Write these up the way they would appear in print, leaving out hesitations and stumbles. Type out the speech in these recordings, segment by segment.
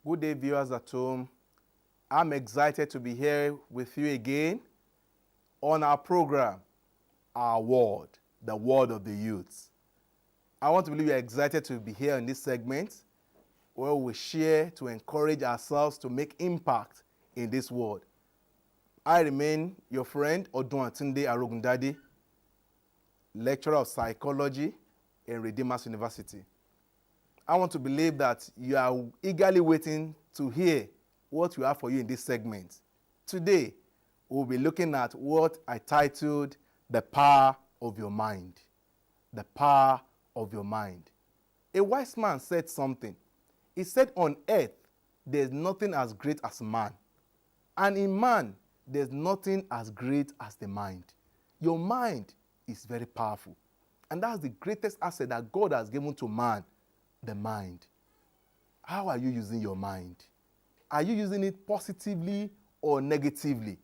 Good day, viewers at home. I'm excited to be here with you again on our program, Our Word, the Word of the Youth. I want to believe you're excited to be here in this segment where we share to encourage ourselves to make impact in this world. I remain your friend, Odunatunde Arogundade, lecturer of psychology in Redeemers University. I want to believe that you are eagerly waiting to hear what we have for you in this segment. Today, we'll be looking at what I titled The Power of Your Mind. The Power of Your Mind. A wise man said something. He said, on earth, there's nothing as great as man. And in man, there's nothing as great as the mind. Your mind is very powerful. And that's the greatest asset that God has given to man, the mind. How are you using your mind? Are you using it positively or negatively?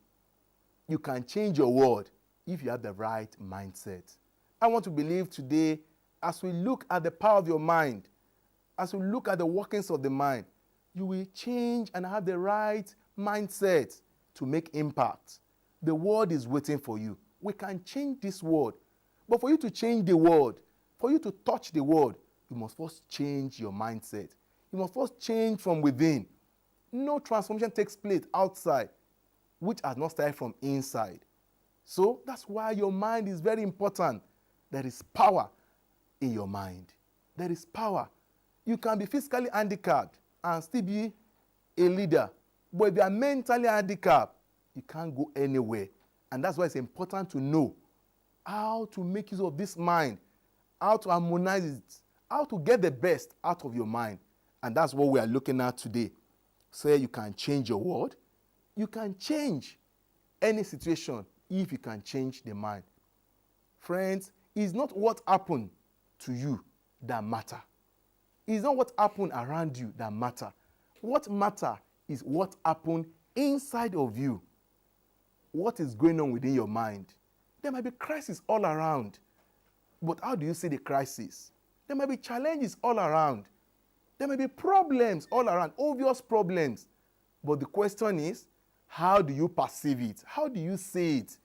You can change your world if you have the right mindset. I want to believe today, as we look at the power of your mind, as we look at the workings of the mind, you will change and have the right mindset to make impact. The world is waiting for you. We can change this world. But for you to change the world, for you to touch the world, you must first change your mindset. You must first change from within. No transformation takes place outside, which has not started from inside. So that's why your mind is very important. There is power in your mind. There is power. You can be physically handicapped and still be a leader. But if you are mentally handicapped, you can't go anywhere. And that's why it's important to know how to make use of this mind, how to harmonize it, how to get the best out of your mind. And that's what we are looking at today. So you can change your world. You can change any situation if you can change the mind. Friends, it's not what happened to you that matter. It's not what happened around you that matter. What matter is what happened inside of you. What is going on within your mind? There might be crisis all around. But how do you see the crisis? There might be challenges all around. There may be problems all around, obvious problems. But the question is, how do you perceive it? How do you see it?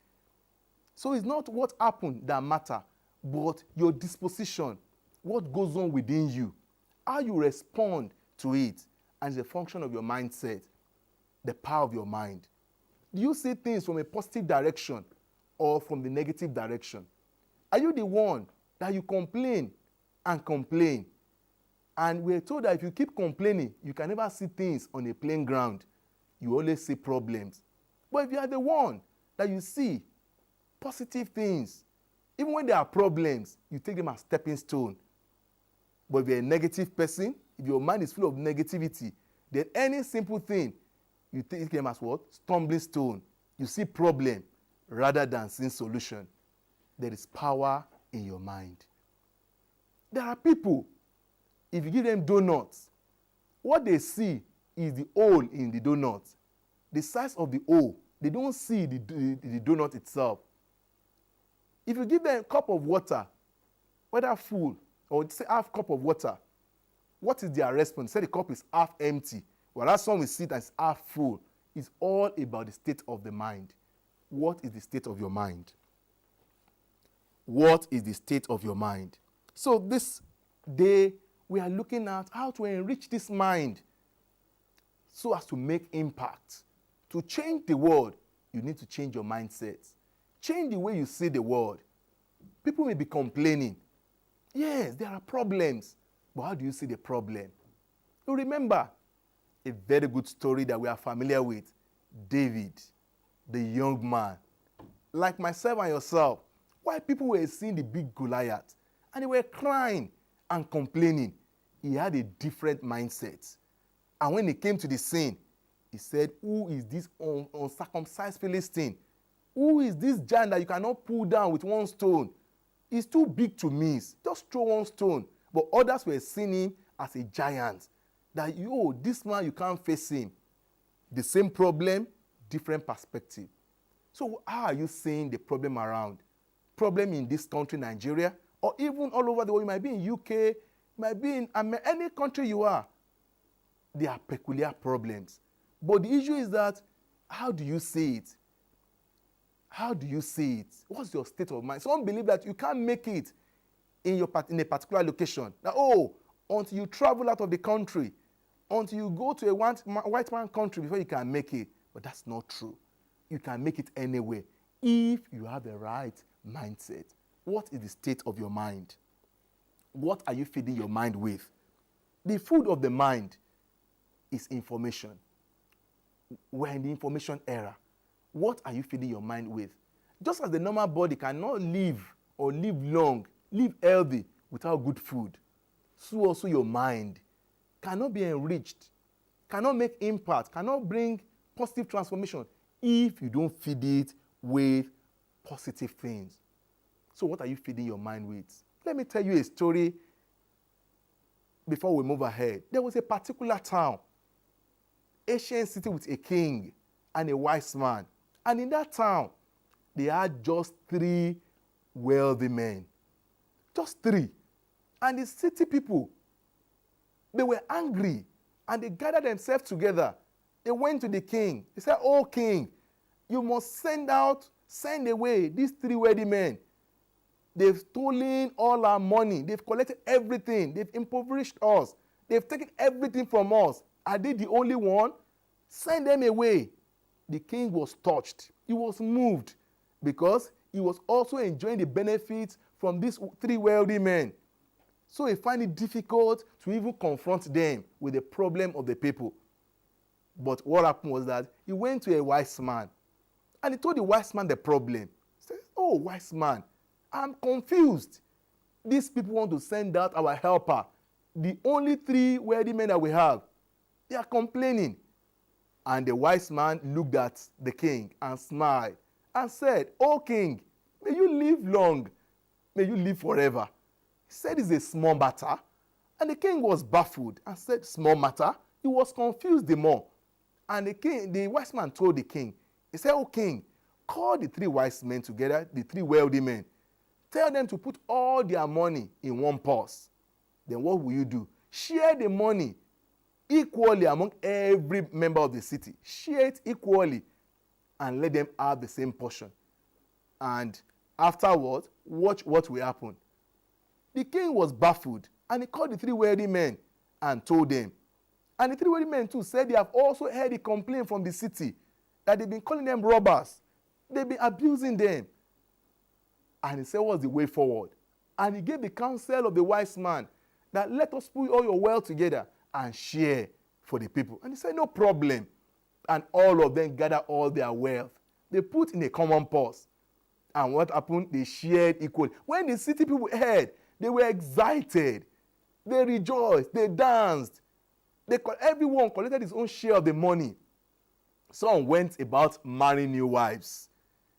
So it's not what happened that matter, but your disposition, what goes on within you, how you respond to it, and the function of your mindset, the power of your mind. Do you see things from a positive direction or from the negative direction? Are you the one that you complain and complain? And we're told that if you keep complaining, you can never see things on a plain ground. You always see problems. But if you are the one that you see positive things, even when there are problems, you take them as stepping stone. But if you're a negative person, if your mind is full of negativity, then any simple thing, you take them as what? Stumbling stone. You see problem rather than seeing solution. There is power in your mind. There are people, if you give them donuts, what they see is the hole in the donut. The size of the hole. They don't see the donut itself. If you give them a cup of water, whether full or say half cup of water, what is their response? Say the cup is half empty. Whereas some will see that it's half full. It's all about the state of the mind. What is the state of your mind? What is the state of your mind? So this day, we are looking at how to enrich this mind so as to make impact. To change the world, you need to change your mindset. Change the way you see the world. People may be complaining. Yes, there are problems. But how do you see the problem? You remember a very good story that we are familiar with. David, the young man. Like myself and yourself, why people were seeing the big Goliath and they were crying and complaining, he had a different mindset. And when he came to the scene, he said, who is this uncircumcised Philistine? Who is this giant that you cannot pull down with one stone? He's too big to miss. Just throw one stone. But others were seeing him as a giant. That, this man, you can't face him. The same problem, different perspective. So how are you seeing the problem around? Problem in this country, Nigeria, or even all over the world. You might be in UK, you might be in any country you are. They are peculiar problems. But the issue is that, how do you see it? How do you see it? What's your state of mind? Some believe that you can't make it in a particular location. That, until you travel out of the country, until you go to a white man country before you can make it. But that's not true. You can make it anywhere if you have the right mindset. What is the state of your mind? What are you feeding your mind with? The food of the mind is information. We're in the information era. What are you feeding your mind with? Just as the normal body cannot live or live long, live healthy without good food, so also your mind cannot be enriched, cannot make impact, cannot bring positive transformation if you don't feed it with positive things. So what are you feeding your mind with? Let me tell you a story before we move ahead. There was a particular town, ancient city with a king and a wise man. And in that town, they had just 3 wealthy men. Just 3. And the city people, they were angry and they gathered themselves together. They went to the king. They said, "Oh, king, you must send away these 3 wealthy men. They've stolen all our money. They've collected everything. They've impoverished us. They've taken everything from us. Are they the only one? Send them away." The king was touched. He was moved because he was also enjoying the benefits from these 3 wealthy men. So he found it difficult to even confront them with the problem of the people. But what happened was that he went to a wise man and he told the wise man the problem. He said, "Oh, wise man, I'm confused. These people want to send out our helper. The only 3 wealthy men that we have, they are complaining." And the wise man looked at the king and smiled and said, "Oh, king, may you live long. May you live forever." He said, "It's a small matter." And the king was baffled and said, "Small matter?" He was confused the more. And the wise man told the king, he said, "Oh, king, call the 3 wise men together, the 3 wealthy men. Tell them to put all their money in one purse. Then what will you do? Share the money equally among every member of the city. Share it equally and let them have the same portion. And afterwards, watch what will happen." The king was baffled and he called the 3 wealthy men and told them. And the 3 wealthy men too said they have also heard a complaint from the city that they've been calling them robbers. They've been abusing them. And he said, "What's the way forward?" And he gave the counsel of the wise man that let us put all your wealth together and share for the people. And he said, "No problem." And all of them gathered all their wealth. They put in a common purse. And what happened? They shared equally. When the city people heard, they were excited. They rejoiced. They danced. Everyone collected his own share of the money. Some went about marrying new wives.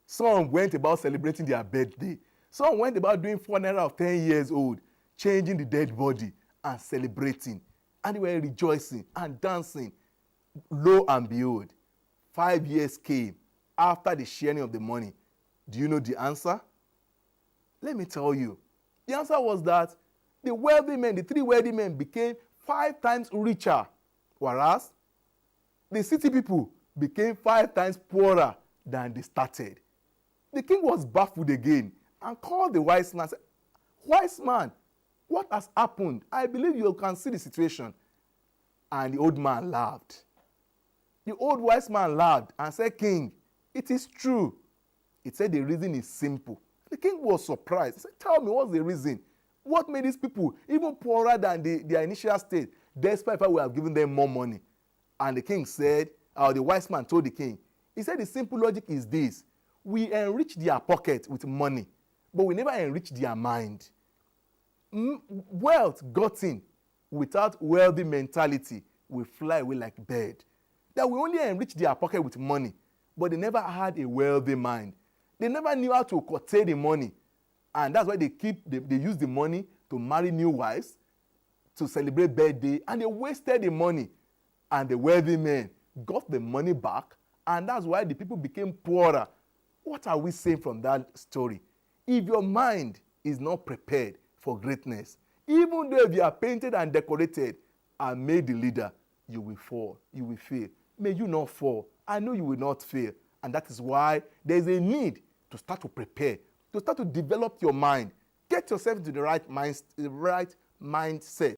Some went about celebrating their birthday. Some went about doing funeral of 10 years old, changing the dead body and celebrating. And they were rejoicing and dancing. Lo and behold, 5 years came after the sharing of the money. Do you know the answer? Let me tell you. The answer was that the wealthy men, the 3 wealthy men, became 5 times richer, whereas the city people became 5 times poorer than they started. The king was baffled again and called the wise man and said, "Wise man, what has happened? I believe you can see the situation." And the old man laughed. The old wise man laughed and said, "King, it is true." He said the reason is simple. The king was surprised. He said, "Tell me, what's the reason? What made these people even poorer than their initial state, despite we have given them more money?" And the king said, the wise man told the king, he said the simple logic is this: we enrich their pocket with money, but we never enrich their mind. Wealth gotten without wealthy mentality will fly away like bird. That we only enrich their pocket with money, but they never had a wealthy mind. They never knew how to curtail the money. And that's why they use the money to marry new wives, to celebrate birthday, and they wasted the money. And the wealthy men got the money back, and that's why the people became poorer. What are we saying from that story? If your mind is not prepared for greatness, even though if you are painted and decorated and made the leader, you will fall, you will fail. May you not fall. I know you will not fail. And that is why there is a need to start to prepare, to start to develop your mind. Get yourself into the right mindset